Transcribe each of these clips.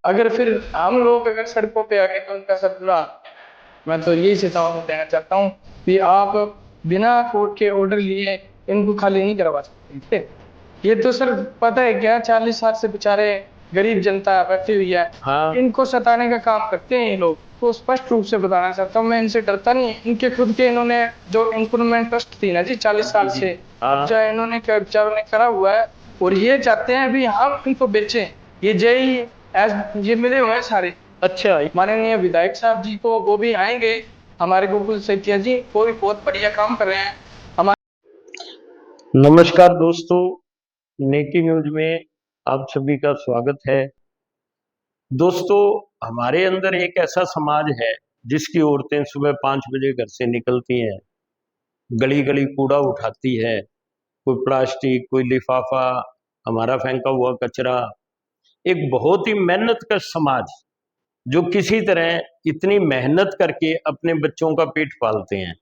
अगर फिर हम लोग अगर सड़कों पे आ गए तो उनका सब बुरा। मैं तो यही चेतावनी देना चाहता हूँ कि आप बिना कोर्ट के ऑर्डर लिए इनको खाली नहीं करवा सकते, ठीक है? ये तो सर पता है क्या, 40 साल से बेचारे गरीब जनता बैठी हुई है, हाँ इनको सताने का काम करते हैं ये लोग। तो स्पष्ट रूप से बताना चाहता हूँ, मैं इनसे डरता नहीं। इनके खुद के इन्होंने जो इम्प्रूवमेंट ट्रस्ट थी ना जी, 40 साल जी। से हाँ जो इन्होंने बेचारों ने करा हुआ है, और ये चाहते हैं अभी हम इनको बेचें। ये जेई एस ये मिले हुए हैं सारे अच्छा। माननीय विधायक साहब जी को, वो भी आएंगे। हमारे गोकुल सेठिया जी वो भी बहुत बढ़िया काम कर रहे हैं हमारे। नमस्कार दोस्तों, नेकी न्यूज में आप सभी का स्वागत है। दोस्तों, हमारे अंदर एक ऐसा समाज है जिसकी औरतें सुबह 5 बजे घर से निकलती हैं, गली गली कूड़ा उठाती है, कोई प्लास्टिक, कोई लिफाफा, हमारा फेंका हुआ कचरा। एक बहुत ही मेहनत का समाज जो किसी तरह इतनी मेहनत करके अपने बच्चों का पेट पालते हैं।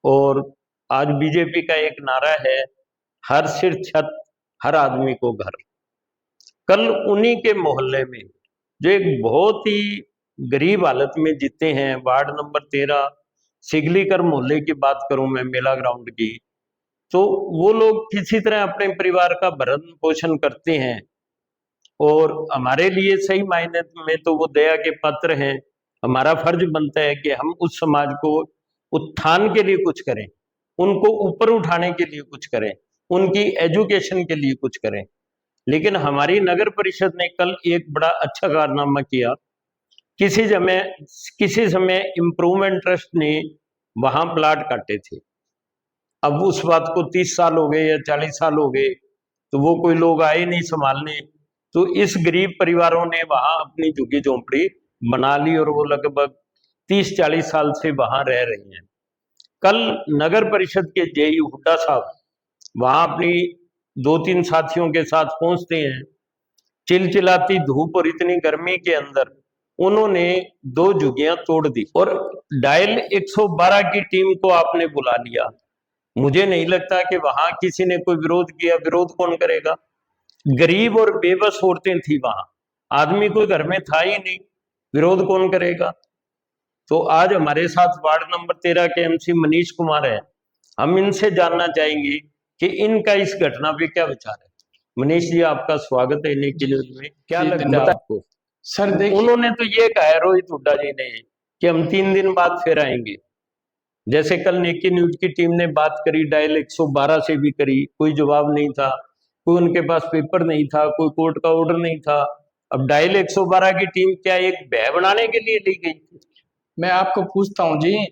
और आज बीजेपी का एक नारा है, हर सिर छत, हर आदमी को घर। कल उन्हीं के मोहल्ले में जो एक बहुत ही गरीब हालत में जीते हैं, वार्ड नंबर 13 सिगलीकर मोहल्ले की बात करूं मैं, मेला ग्राउंड की, तो वो लोग किसी तरह अपने परिवार का भरण पोषण करते हैं। और हमारे लिए सही मायने में तो वो दया के पात्र हैं। हमारा फर्ज बनता है कि हम उस समाज को उत्थान के लिए कुछ करें, उनको ऊपर उठाने के लिए कुछ करें, उनकी एजुकेशन के लिए कुछ करें। लेकिन हमारी नगर परिषद ने कल एक बड़ा अच्छा कारनामा किया। किसी समय किसी समय इम्प्रूवमेंट ट्रस्ट ने वहां प्लाट काटे थे। अब उस बात को 30 साल हो गए या 40 साल हो गए, तो वो कोई लोग आए नहीं संभालने। तो इस गरीब परिवारों ने वहां अपनी झुग्गी झोंपड़ी बना ली और वो लगभग 30-40 साल से वहां रह रही हैं। कल नगर परिषद के जेई हुड्डा साहब वहां अपनी 2-3 साथियों के साथ पहुंचते हैं। चिलचिलाती धूप और इतनी गर्मी के अंदर उन्होंने 2 झुग्गियां तोड़ दी और डायल 112 की टीम को आपने बुला लिया। मुझे नहीं लगता कि वहां किसी ने कोई विरोध किया। विरोध कौन करेगा? गरीब और बेबस औरतें थी वहां, आदमी कोई घर में था ही नहीं, विरोध कौन करेगा? तो आज हमारे साथ वार्ड नंबर 13 के एमसी मनीष कुमार है। हम इनसे जानना चाहेंगे कि इनका इस घटना पे क्या विचार है। मनीष जी, आपका स्वागत है नेकी जी न्यूज में। क्या जी लगता है धन्यवाद आपको? सर। देखिए उन्होंने तो ये कहा है, रोहित हुड्डा जी ने, कि हम 3 दिन बाद फिर आएंगे। जैसे कल नेकी न्यूज की टीम ने बात करी, डायल 112 से भी करी, कोई जवाब नहीं था, कोई उनके पास पेपर नहीं था, कोई कोर्ट का ऑर्डर नहीं था। अब डायल 112 की टीम क्या एक भय बनाने के लिए ली गई थी? मैं आपको पूछता हूँ जी,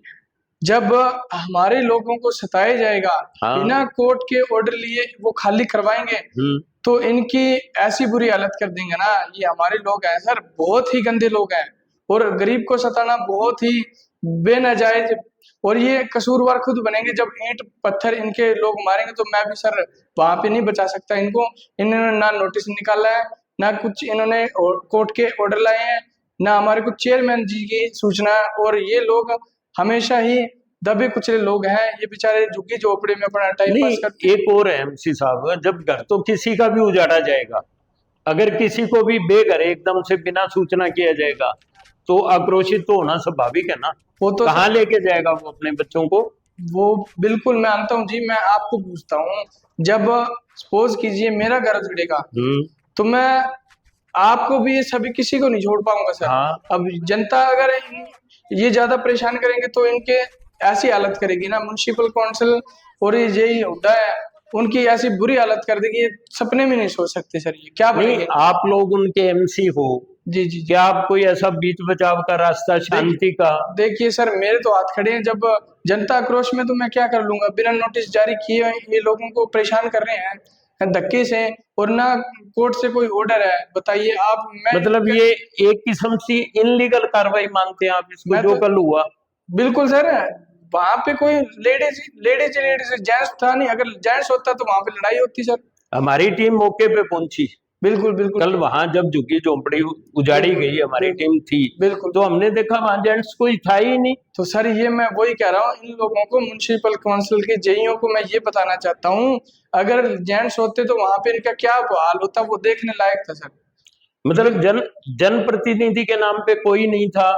जब हमारे लोगों को सताया जाएगा हाँ। बिना कोर्ट के ऑर्डर लिए वो खाली करवाएंगे, हम्म। तो इनकी ऐसी बुरी हालत कर देंगे ना। ये हमारे लोग हैं सर, बहुत ही गंदे लोग हैं, और गरीब को सताना बहुत ही बेनजायज। और ये कसूरवार खुद बनेंगे जब ईंट पत्थर इनके लोग मारेंगे। तो मैं भी सर वहां पे नहीं बचा सकता इनको। इन्होंने ना नोटिस निकाला है, ना कुछ इन्होंने कोर्ट के ऑर्डर लाए हैं, ना हमारे कुछ चेयरमैन जी की सूचना है। और ये लोग हमेशा ही दबे कुचले लोग हैं, ये बेचारे झुग्गी झोपड़ी में अपना टाइम नहीं, पास करते हैं। एक और है एमसी साहब, जब घर तो किसी का भी उजाड़ा जाएगा, अगर किसी को भी बेघर एकदम से बिना सूचना किया जाएगा, तो आक्रोशित तो होना स्वाभाविक है ना। वो तो कहाँ सर लेके जाएगा वो अपने बच्चों को? वो बिल्कुल मैं मानता हूँ जी। मैं आपको पूछता हूँ, जब सपोज कीजिए मेरा घर उजड़ेगा, हम्म। तो मैं आपको भी सभी किसी को नहीं छोड़ पाऊंगा सर। हाँ। अब जनता अगर ये ज्यादा परेशान करेंगे तो इनके ऐसी हालत करेगी ना म्युनिसिपल काउंसिल, और ये जेई हुड्डा है, उनकी ऐसी बुरी हालत कर देगी, ये सपने में नहीं सोच सकते सर ये क्या नहीं, बनेंगे। आप लोग उनके एमसी हो, जी जी जी। क्या आप कोई ऐसा बीच बचाव का रास्ता, देख शांति का? देखिए सर, मेरे तो हाथ खड़े हैं। जब जनता आक्रोश में, तो मैं क्या कर लूंगा? बिना नोटिस जारी किए ये लोगों को परेशान कर रहे हैं धक्के से, और ना कोर्ट से कोई ऑर्डर है। बताइए आप। मतलब ये एक किस्म से इनलीगल कार्रवाई मानते हैं आप इसको, मैं जो तो कल हुआ? बिल्कुल सर, वहां पे कोई लेडीज लेडीज लेडीज जेंट्स था नहीं। अगर जेंट्स होता तो वहां पे लड़ाई होती सर। हमारी टीम मौके पे पहुंची। बिल्कुल बिल्कुल कल वहां जब झुग्गी झोंपड़ी उजाड़ी बिल्कुल गई, हमारी बिल्कुल टीम थी, बिल्कुल। तो हमने देखा वहां जेंट्स कोई था ही नहीं। तो सर ये मैं वही कह रहा हूँ, इन लोगों को म्युनिसिपल काउंसिल के जेईओ को मैं ये बताना चाहता हूँ, अगर जेंट्स होते तो वहां पे इनका क्या हाल होता, वो देखने लायक था सर। मतलब जनप्रतिनिधि के नाम पे कोई नहीं था,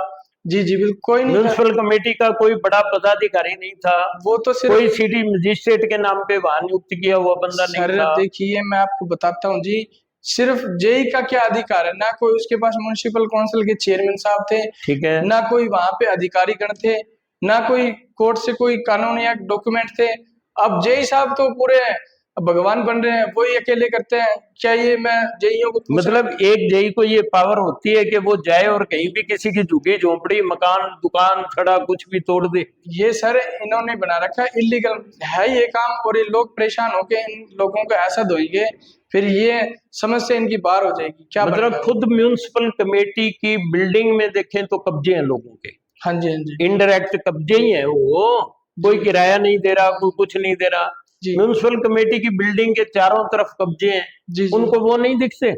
जी जी बिल्कुल कोई नहीं था। म्यूनिसिपल कमेटी का कोई बड़ा पदाधिकारी नहीं था, वो तो सिर्फ कोई सिटी मजिस्ट्रेट के नाम पे वहां नियुक्त किया हुआ बंदा नहीं सर था। देखिए मैं आपको बताता हूँ जी, सिर्फ जेई का क्या अधिकार है, ना कोई उसके पास म्युनिसिपल काउंसिल के चेयरमैन साहब थे, ठीक है। ना कोई वहां पे अधिकारी गण थे, ना कोई कोर्ट से कोई कानून या डॉक्यूमेंट थे। अब जेई साहब तो पूरे भगवान बन रहे हैं, वही अकेले करते हैं। क्या ये मैं जेईओ को पूछ मतलब एक जेई को ये पावर होती है कि वो जाए और कहीं भी किसी की झुग्गी झोंपड़ी मकान दुकान खड़ा कुछ भी तोड़ दे? ये सर इन्होंने बना रखा है, इलीगल है ये काम, और ये लोग परेशान होके इन लोगों को ऐसा धोएंगे, फिर ये समस्या इनकी बाहर हो जाएगी। क्या मतलब बनेगा? खुद म्यूनिसिपल कमेटी की बिल्डिंग में देखें तो कब्जे हैं लोगों के, हाँ जी हाँ जी इनडायरेक्ट कब्जे ही है वो, कोई किराया नहीं दे रहा, कोई कुछ नहीं दे रहा। जी म्यूनिसिपल कमेटी की बिल्डिंग के चारों तरफ कब्जे हैं, जी जी। उनको वो नहीं दिखते?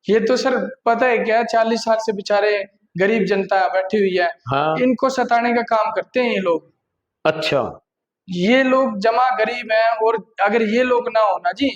ये तो सर पता है क्या, 40 साल से बेचारे गरीब जनता बैठी हुई है, हाँ। इनको सताने का काम करते हैं ये लोग। अच्छा। ये लोग जमा गरीब हैं, और अगर ये लोग ना हो ना जी,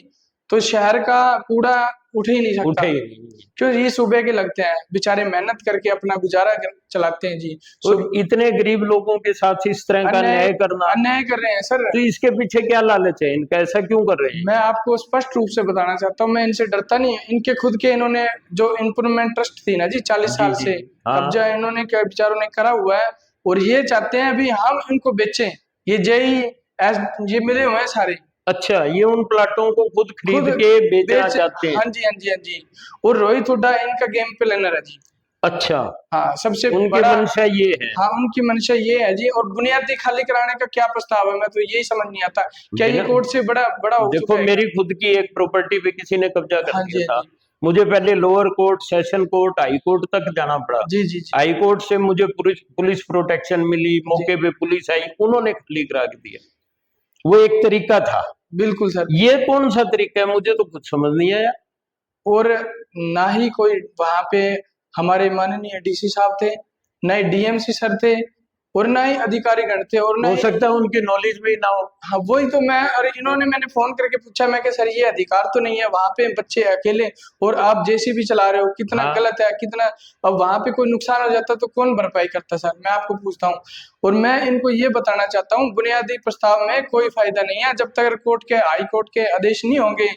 तो शहर का कूड़ा उठ ही नहीं सकता। उठे ही नहीं। क्यों? ये सुबह के लगते हैं बेचारे, मेहनत करके अपना गुजारा चलाते हैं जी। और इतने गरीब लोगों के साथ इस तरह का अन्याय न्याय करना, अन्याय कर रहे हैं सर। तो इसके पीछे क्या लालच है इनका, ऐसा क्यों कर रहे हैं? मैं आपको स्पष्ट रूप से बताना चाहता हूँ, मैं इनसे डरता नहीं है। इनके खुद के इन्होंने जो इम्प्रूवमेंट ट्रस्ट थी ना जी, 40 साल जी से जी। हाँ। कब्जा इन्होंने क्या बेचारों ने करा हुआ है, और ये चाहते हैं अभी हम इनको बेचें। ये जेई ये मिले हुए हैं सारे, अच्छा, ये उन प्लाटों को खुद खुद खरीद के बेचना बेच। चाहते हैं? हाँ जी हाँ जी हाँ जी। और रोहित हुड्डा इनका गेम प्लानर है जी। अच्छा, हाँ सबसे उनकी बड़ा। मंशा ये है। हाँ उनकी मंशा ये है जी, और बुनियादी खाली कराने का क्या प्रस्ताव है, मैं तो यही समझ नहीं आता। क्या ये बिना कोर्ट से बड़ा बड़ा हो देखो, चुका है मेरी क्या? खुद की एक प्रॉपर्टी पे किसी ने कब्जा कर हाँ दिया जी हाँ था। जी मुझे पहले lower court, session court, high court तक जाना पड़ा। जी जी जी हाई कोर्ट से मुझे पुलिस प्रोटेक्शन मिली, जी मौके पे पुलिस आई, उन्होंने खाली करा के दिया। वो एक तरीका था, बिल्कुल सर। ये कौन सा तरीका है मुझे तो कुछ समझ नहीं आया। और ना ही कोई वहां पे हमारे माननीय डीसी साहब थे, ना ही डीएमसी सर थे, और ना ही अधिकारी गण थे, और ना हो ही। सकता है उनकी नॉलेज में ही ना हो। हाँ वही तो मैं, अरे इन्होंने, मैंने फोन करके पूछा, मैं कि सर ये अधिकार तो नहीं है वहां पे, बच्चे अकेले और आप जेसीबी चला रहे हो, कितना हाँ। गलत है कितना। अब वहां पे कोई नुकसान हो जाता तो कौन भरपाई करता सर, मैं आपको पूछता हूँ। और मैं इनको ये बताना चाहता हूँ, बुनियादी प्रस्ताव में कोई फायदा नहीं है जब तक कोर्ट के, हाई कोर्ट के आदेश नहीं होंगे,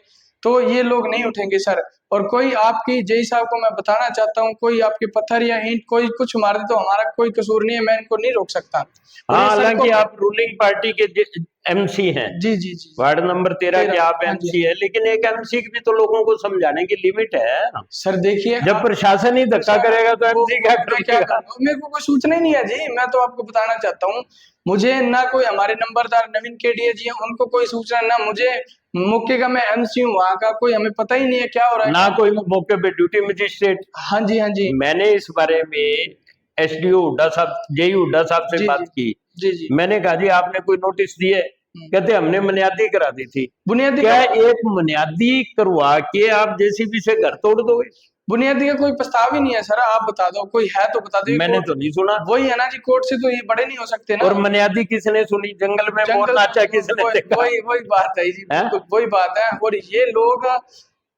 तो ये लोग नहीं उठेंगे सर। और कोई आपकी जेई साहब को मैं बताना चाहता हूँ, कोई आपके पत्थर या ईंट कोई कुछ मार दे तो हमारा कोई कसूर नहीं है, मैं इनको नहीं रोक सकता। और हाँ, ये हालांकि सड़कों पे। आप रूलिंग पार्टी के एमसी हैं, जी जी जी वार्ड नंबर 13 के आप हाँ जी। एमसी है, लेकिन एक एमसी की भी तो लोगों को समझाने की लिमिट है। सर देखिए जब आप, प्रशासन ही धक्का करेगा तो वो एमसी क्या मैं क्या करेगा? करूँ, मेरे को कोई सूचना ही नहीं है जी। मैं तो आपको बताना चाहता हूँ, मुझे ना कोई हमारे नंबरदार नवीन केडिया जी हैं, उनको कोई सूचना, ना मुझे मौके का, मैं एमसी हूँ वहां का, कोई हमें पता ही नहीं है क्या हो रहा है ना क्या कोई नहीं। मौके पे ड्यूटी मजिस्ट्रेट। हाँ जी हाँ जी मैंने इस बारे में एसडीओ हुड्डा साहब, जेई हुड्डा साहब से जी बात जी की। जी जी। मैंने कहा जी आपने कोई नोटिस दिए? कहते हमने बुनियादी करा दी थी। बुनियादी क्या का, एक बुनियादी करवा के आप जेसीबी से घर तोड़ दोगे? बुनियादी का कोई प्रस्ताव ही नहीं है सर, आप बता दो कोई है तो बता दो। मैंने कोर्ट तो नहीं सुना। वही है ना जी, कोर्ट से तो ये बड़े नहीं हो सकते ना। और बुनियादी किसने सुनी? जंगल में मोर जंगल, नाचा किसने वही देखा? वही वही बात है जी, है? बिल्कुल वही बात है। और ये लोग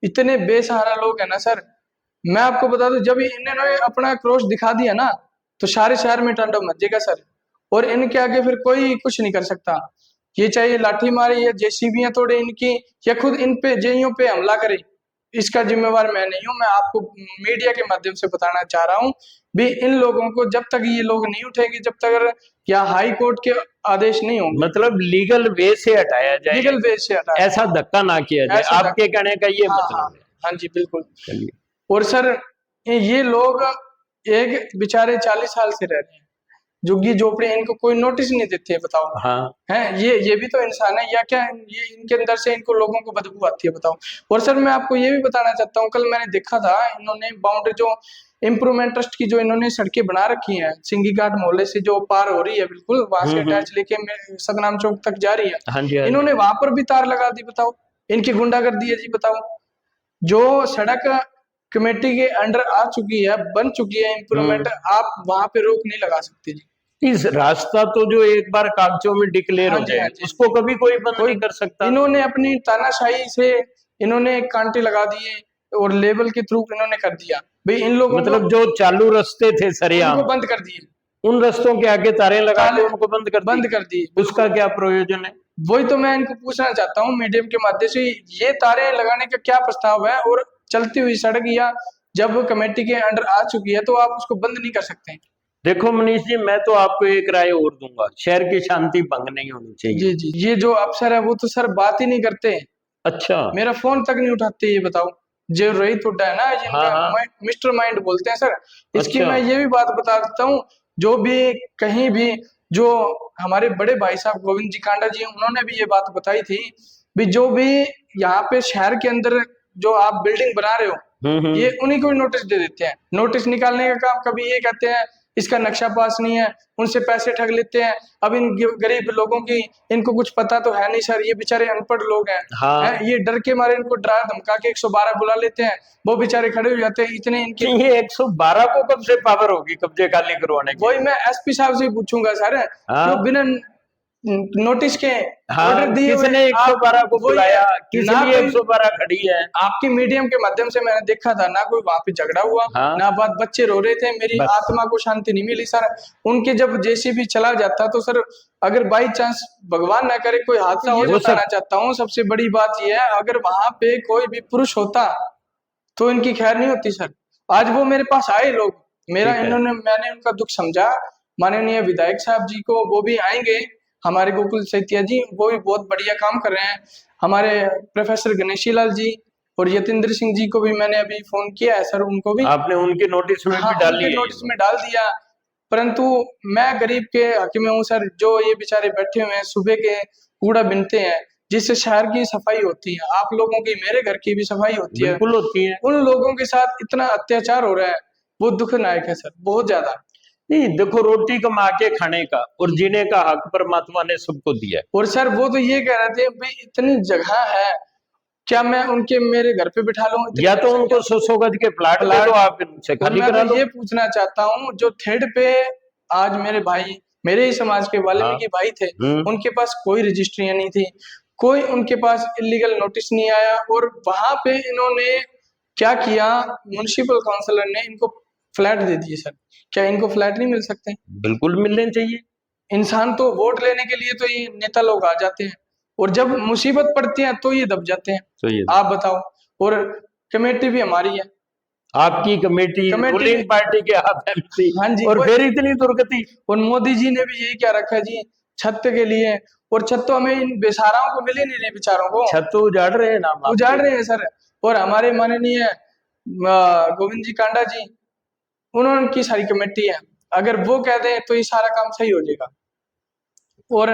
इतने बेसहारा लोग है ना सर, मैं आपको बता दूं, जब इन्होंने अपना क्रोश दिखा दिया ना, तो सारे शहर में तांडव मच जाएगा सर। और इनके आगे फिर कोई कुछ नहीं कर सकता। ये चाहे लाठी मारे या जेसीबियां तोड़े इनकी, या खुद इन पे जेईओ पे हमला करे, इसका जिम्मेवार मैं नहीं हूं। मैं आपको मीडिया के माध्यम से बताना चाह रहा हूं भी, इन लोगों को जब तक ये लोग नहीं उठेंगे, जब तक या हाई कोर्ट के आदेश नहीं होंगे, मतलब लीगल वे से हटाया जाए, लीगल बेस से हटा, ऐसा धक्का ना किया जाए, ऐसा आपके कहने का ये हाँ हाँ मतलब है। हाँ जी बिल्कुल। चलिए। और सर ये लोग एक बेचारे 40 साल से रह रहे हैं, झुग्गी झोपड़ी, इनको कोई नोटिस नहीं देते, बताओ। हाँ। हैं ये भी तो इंसान है या क्या? ये इनके अंदर से इनको लोगों को बदबू आती है, बताओ। और सर मैं आपको ये भी बताना चाहता हूँ, कल मैंने देखा था इन्होंने बाउंड्री जो इम्प्रूवमेंट ट्रस्ट की जो इन्होंने सड़कें बना रखी हैं, सिंगी घाट मोहल्ले से जो पार हो रही है, बिल्कुल वहां से अटैच लेके सतनाम चौक तक जा रही है, हाँ जी, हाँ जी। इन्होंने वहां पर भी तार लगा दी, बताओ। इनकी गुंडागर्दी है जी, बताओ। जो सड़क कमेटी के अंडर आ चुकी है, बन चुकी है इम्प्रूवमेंट, आप वहां पे रोक नहीं लगा सकते जी। इस रास्ता तो जो एक बार कागजों में डिक्लेयर हाँ हो जी जाए हाँ जी। उसको कभी कोई बंद कोई नहीं कर सकता। इन्होंने अपनी तानाशाही से इन्होंने कांटे लगा दिए, और लेबल के थ्रू इन्होंने कर दिया। भाई इन लोगों मतलब जो चालू रास्ते थे सरेआम, उनको बंद कर दिए, उन रास्तों के आगे तारे लगा के ताले उनको बंद कर बंद दी। कर दिए। उसका क्या प्रयोजन है? वही तो मैं इनको पूछना चाहता हूँ मीडियम के माध्यम से, ये तारे लगाने का क्या प्रस्ताव है? और चलती हुई सड़क या जब कमेटी के अंडर आ चुकी है तो आप उसको बंद नहीं कर सकते। देखो मनीष जी, मैं तो आपको एक राय और दूंगा, शहर की शांति भंग नहीं होनी चाहिए। जी जी, ये जो अफसर है वो तो सर बात ही नहीं करते, अच्छा। मेरा फोन तक नहीं उठाते। ये बताओ, जो रोहित हुड्डा है ना, हाँ जिनका हाँ। मिस्टर माइंड बोलते हैं सर, इसकी अच्छा। मैं ये भी बात बता देता हूँ। जो भी कहीं भी, जो हमारे बड़े भाई साहब गोविंद जी कांडा जी, उन्होंने भी ये बात बताई थी भी जो भी यहाँ पे शहर के अंदर जो आप बिल्डिंग बना रहे हो, ये उन्हीं को नोटिस दे देते हैं। नोटिस निकालने का काम, कभी ये कहते हैं इसका नक्शा पास नहीं है, उनसे पैसे ठग लेते हैं। अब इन गरीब लोगों की, इनको कुछ पता तो है नहीं सर, ये बेचारे अनपढ़ लोग हैं। हाँ। ये डर के मारे इनको डरा धमका के 112 बुला लेते हैं, वो बेचारे खड़े हो जाते हैं। इतने इनके, ये 112 को कब से पावर होगी कब्जे खाली करवाने की? वही मैं एसपी साहब से पूछूंगा सर, हाँ। जो बिना नोटिस के हाँ, ऑर्डर दिए हुए, किसने 112 को वही है, बुलाया? किस ना लिए कोई 112 खड़ी है? आपकी मीडियम के माध्यम से मैंने देखा था, ना कोई वहां पे झगड़ा हुआ, हाँ। ना बात, बच्चे रो रहे थे, मेरी बस। आत्मा को शांति नहीं मिली सर। उनके जब जेसीबी चला जाता तो सर, अगर बाई चांस भगवान ना करे कोई हादसा हो, बताना चाहता हूँ सबसे बड़ी बात यह है, अगर वहां पे कोई भी पुरुष होता तो इनकी खैर नहीं होती सर। आज वो मेरे पास आए लोग, मेरा इन्होंने, मैंने उनका दुख समझा। माननीय विधायक साहब जी को, वो भी आएंगे, हमारे गोकुल सेतिया जी, वो भी बहुत बढ़िया काम कर रहे हैं। हमारे प्रोफेसर गणेशी लाल जी और यतेंद्र सिंह जी को भी मैंने अभी फोन किया है सर, उनको भी आपने उनके नोटिस में हाँ, भी डाली उनके है? नोटिस में डाल दिया। परंतु मैं गरीब के हक में हूँ सर, जो ये बेचारे बैठे हुए हैं, सुबह के कूड़ा बिनते हैं, जिससे शहर की सफाई होती है, आप लोगों की, मेरे घर की भी सफाई होती है, बिल्कुल होती है। उन लोगों के साथ इतना अत्याचार हो रहा है, वो दुखदायक है सर, बहुत ज्यादा। नहीं, देखो, रोटी कमा के खाने का और जीने का हक परमात्मा ने सबको दिया है। और सर वो तो ये कह रहे थे भाई इतनी जगह है, क्या मैं उनके मेरे घर पे बिठा लूं? या तो उनको 100 गज के प्लाट दे दो, आप इनसे खाली मैं करा तो लो। ये पूछना चाहता हूँ, जो थर्ड पे आज मेरे भाई, मेरे ही समाज के वाल्मीकि भाई थे, उनके पास कोई रजिस्ट्रियां नहीं थी, कोई उनके पास इलीगल नोटिस नहीं आया, और वहां पे इन्होंने क्या किया, म्युनिसिपल काउंसिलर ने इनको फ्लैट दे दिए सर। क्या इनको फ्लैट नहीं मिल सकते? बिल्कुल मिलने चाहिए। इंसान तो वोट लेने के लिए तो ये नेता लोग आ जाते हैं, और जब मुसीबत पड़ती है तो ये दब जाते हैं। तो ये आप बताओ, और कमेटी भी हमारी है, आपकी कमेटी रूलिंग पार्टी के हाथ में, हाँ जी, और फिर इतनी दुर्गति। और मोदी जी ने भी यही क्या रखा जी, छत के लिए, और छत तो हमें इन बेसहाराओं को मिल ही नहीं रही, बेचारों को छत तो उजाड़ रहे हैं नाम, उजाड़ रहे हैं सर। और हमारे माननीय गोविंद जी कांडा जी, उन्होंने की सारी कमेटी है, अगर वो कह दें तो ये सारा काम सही हो जाएगा। और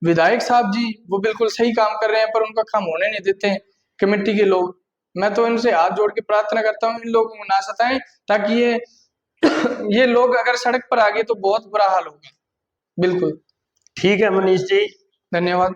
विधायक साहब जी, वो बिल्कुल सही काम कर रहे हैं, पर उनका काम होने नहीं देते हैं कमेटी के लोग। मैं तो इनसे हाथ जोड़ के प्रार्थना करता हूँ, इन लोगों को ना सताएं, ताकि ये ये लोग अगर सड़क पर आ गए तो बहुत बुरा हाल होगा। बिल्कुल। ठीक है मनीष जी, धन्यवाद।